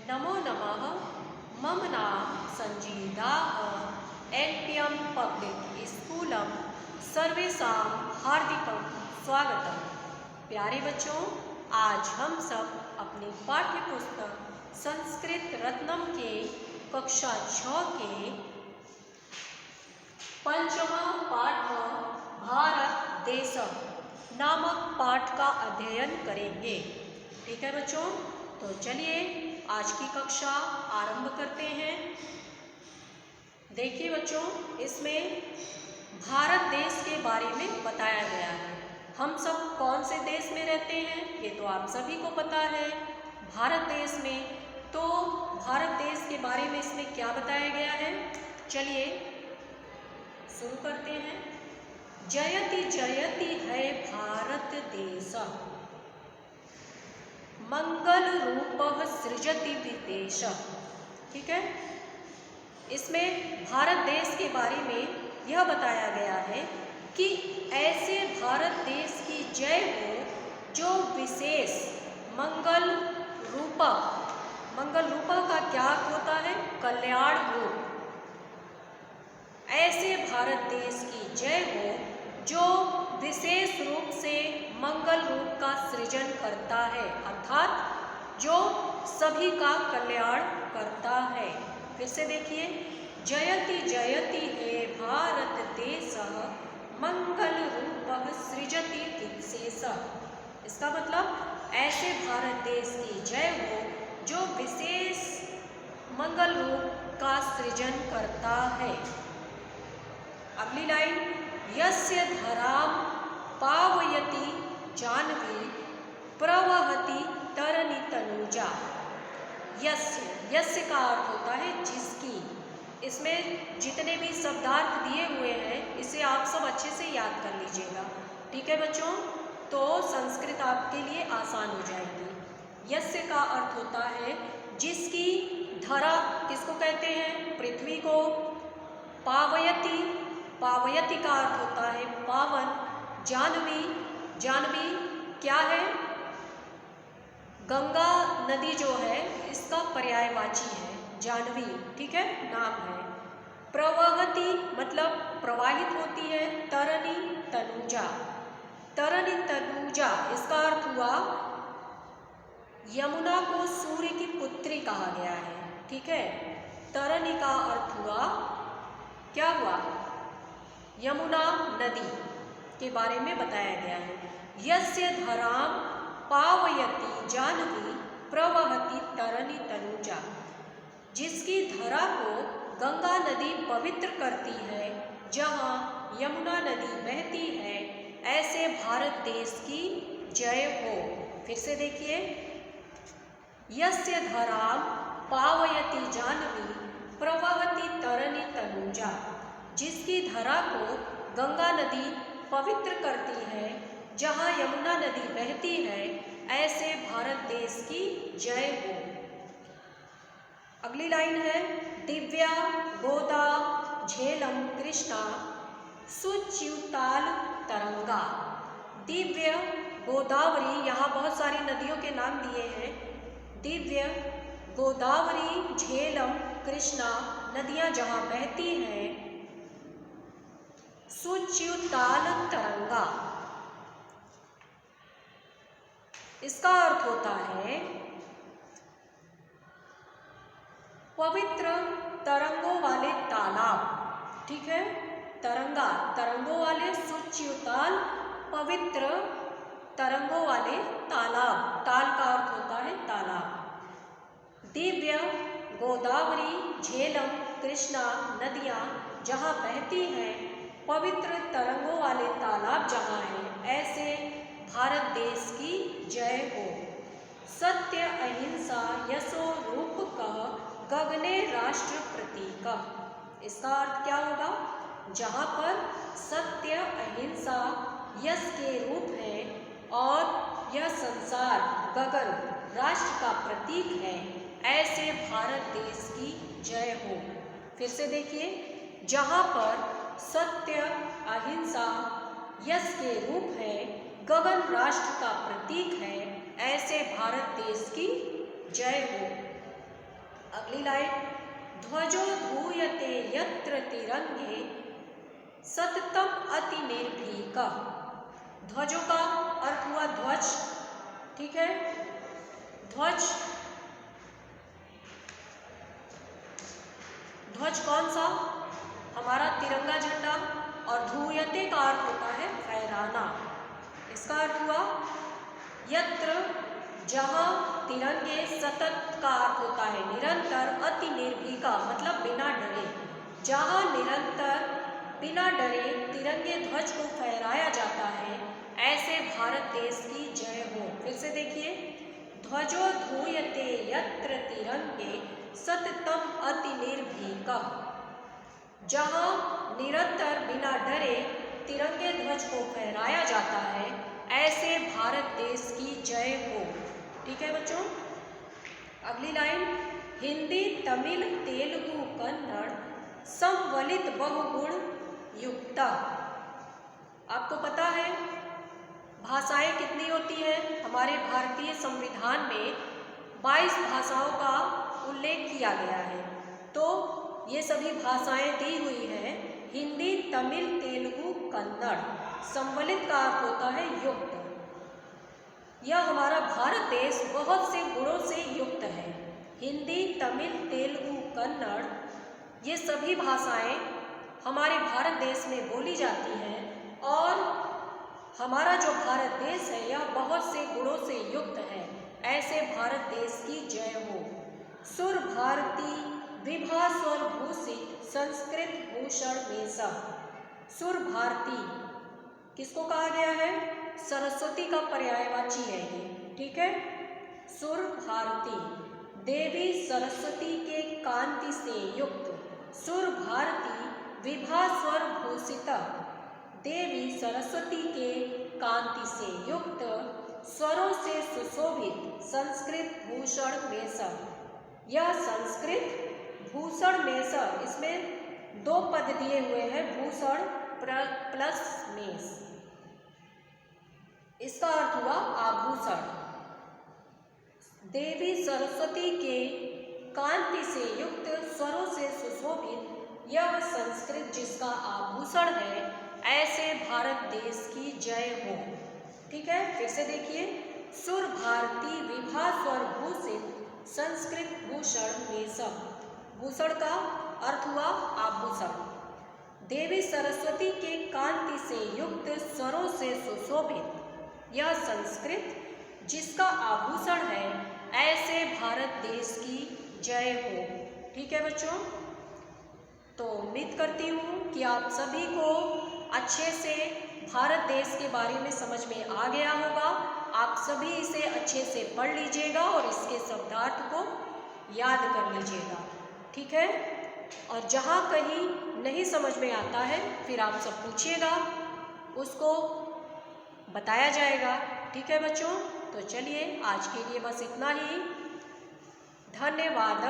नमो नमः। मम नाम संजीदा एनपीएम पब्लिक स्कूलम सर्वेषां हार्दिकं स्वागतम। प्यारे बच्चों, आज हम सब अपनी पाठ्य पुस्तक संस्कृत रत्नम के कक्षा 6 के पंचमा पाठ भारत देश नामक पाठ का अध्ययन करेंगे। ठीक है बच्चों, तो चलिए आज की कक्षा आरंभ करते हैं। देखिए बच्चों, इसमें भारत देश के बारे में बताया गया है। हम सब कौन से देश में रहते हैं ये तो आप सभी को पता है, भारत देश में। तो भारत देश के बारे में इसमें क्या बताया गया है, चलिए शुरू करते हैं। जयति जयति है भारत देश, मंगल रूप सृजति विदेश। ठीक है, इसमें भारत देश के बारे में यह बताया गया है कि ऐसे भारत देश की जय हो जो विशेष मंगल रूपा का क्या होता है, कल्याण रूप। ऐसे भारत देश की जय हो जो विशेष रूप से मंगल रूप का सृजन करता है, अर्थात जो सभी का कल्याण करता है। फिर से देखिए, जयति जयति हे भारत देश, मंगल रूप सृजति विशेष। इसका मतलब ऐसे भारत देश की जय हो जो विशेष मंगल रूप का सृजन करता है। अगली लाइन, यस्य धराम पावयति जानवी प्रवहति तरनि तनुजा। यस्य का अर्थ होता है जिसकी। इसमें जितने भी शब्दार्थ दिए हुए हैं इसे आप सब अच्छे से याद कर लीजिएगा। ठीक है बच्चों, तो संस्कृत आपके लिए आसान हो जाएगी। यस्य का अर्थ होता है जिसकी, धरा किसको कहते हैं, पृथ्वी को। पावयति का अर्थ होता है पावन। जानवी क्या है, गंगा नदी जो है इसका पर्यायवाची है जानवी। ठीक है, नाम है। प्रवहति मतलब प्रवाहित होती है। तरनि तनुजा इसका अर्थ हुआ यमुना को सूर्य की पुत्री कहा गया है। ठीक है, तरनि का अर्थ हुआ, क्या हुआ, यमुना नदी के बारे में बताया गया है। यस्य धराम पावयति जानवी प्रवहति तरनि तनुजा, जिसकी धरा को गंगा नदी पवित्र करती है, जहाँ यमुना नदी बहती है, ऐसे भारत देश की जय हो। फिर से देखिए, यस्य धराम पावयति जानवी प्रवहति तरनि तनुजा, जिसकी धरा को गंगा नदी पवित्र करती है, जहाँ यमुना नदी बहती है, ऐसे भारत देश की जय हो। अगली लाइन है, दिव्या गोदा झेलम कृष्णा सुच्युताल तरंगा। दिव्य गोदावरी, यहाँ बहुत सारी नदियों के नाम दिए हैं। दिव्य गोदावरी झेलम कृष्णा, नदियाँ जहाँ बहती हैं। सुच्युताल तरंगा, इसका अर्थ होता है पवित्र तरंगों वाले तालाब। ठीक है, तरंगों वाले, सुच्युताल पवित्र तरंगों वाले तालाब। ताल का अर्थ होता है तालाब। दिव्य गोदावरी झेलम कृष्णा, नदियाँ जहाँ बहती हैं, पवित्र तरंगों वाले तालाब जहाँ हैं, ऐसे भारत देश की जय हो। सत्य अहिंसा यशो रूप कह गगने राष्ट्र प्रतीक। इसका अर्थ क्या होगा, जहाँ पर सत्य अहिंसा यश के रूप है और यह संसार गगन राष्ट्र का प्रतीक है, ऐसे भारत देश की जय हो। फिर से देखिए, जहाँ पर सत्य अहिंसा यश के रूप है, गगन राष्ट्र का प्रतीक है, ऐसे भारत देश की जय हो। अगली लाइन, ध्वजो धूयते यत्र तिरंगे सततम अति निर्भीक। ध्वजों का अर्थ हुआ ध्वज, ठीक है। ध्वज, ध्वज कौन सा? हमारा तिरंगा झंडा। और धूयते का अर्थ होता है फहराना। इसका अर्थ हुआ यत्र, जहाँ, तिरंगे, सतत का अर्थ होता है निरंतर, अति निर्भीका मतलब बिना डरे। जहाँ निरंतर बिना डरे तिरंगे ध्वज को फहराया जाता है, ऐसे भारत देश की जय हो। फिर से देखिए, ध्वजो धूयते यत्र तिरंगे सततम अति निर्भीका। जहाँ निरंतर बिना डरे तिरंगे ध्वज को फहराया जाता है, ऐसे भारत देश की जय हो। ठीक है बच्चों। अगली लाइन, हिंदी, तमिल, तेलुगु, कन्नड़ संवलित बहुगुण युक्ता। आपको पता है भाषाएं कितनी होती हैं? हमारे भारतीय संविधान में 22 भाषाओं का उल्लेख किया गया है। तो ये सभी भाषाएं दी हुई हैं हिंदी, तमिल, तेलुगु, कन्नड़। संवलित का अर्थ होता है युक्त। यह हमारा भारत देश बहुत से गुणों से युक्त है। हिंदी, तमिल, तेलुगु, कन्नड़ ये सभी भाषाएं हमारे भारत देश में बोली जाती हैं और हमारा जो भारत देश है यह बहुत से गुणों से युक्त है। ऐसे भारत देश की जय हो। सुर भारती विभा स्वर भूषित संस्कृत भूषण वेशा। सुर भारती किसको कहा गया है? सरस्वती का पर्यायवाची है ये, ठीक है। सुर भारती देवी सरस्वती के कांति से युक्त। सुर भारती विभा स्वर भूषिता देवी सरस्वती के कांति से युक्त, स्वरों से सुशोभित संस्कृत भूषण मेषम। यह संस्कृत भूषण मेषम, इसमें 2 पद दिए हुए हैं, भूषण प्लस मेष। इसका अर्थ हुआ आभूषण। देवी सरस्वती के कांति से युक्त, स्वरों से सुशोभित यह संस्कृत जिसका आभूषण है, ऐसे भारत देश की जय हो। ठीक है, फिर से देखिए, सुर भारती विभा स्वर भूषित संस्कृत भूषण वेशम। भूषण का अर्थ हुआ आभूषण। देवी सरस्वती के कांति से युक्त, स्वरों से सुशोभित यह संस्कृत जिसका आभूषण है, ऐसे भारत देश की जय हो। ठीक है बच्चों, तो उम्मीद करती हूँ कि आप सभी को अच्छे से भारत देश के बारे में समझ में आ गया होगा। आप सभी इसे अच्छे से पढ़ लीजिएगा और इसके शब्दार्थ को याद कर लीजिएगा। ठीक है, और जहाँ कहीं नहीं समझ में आता है फिर आप सब पूछिएगा, उसको बताया जाएगा। ठीक है बच्चों, तो चलिए आज के लिए बस इतना ही। धन्यवाद।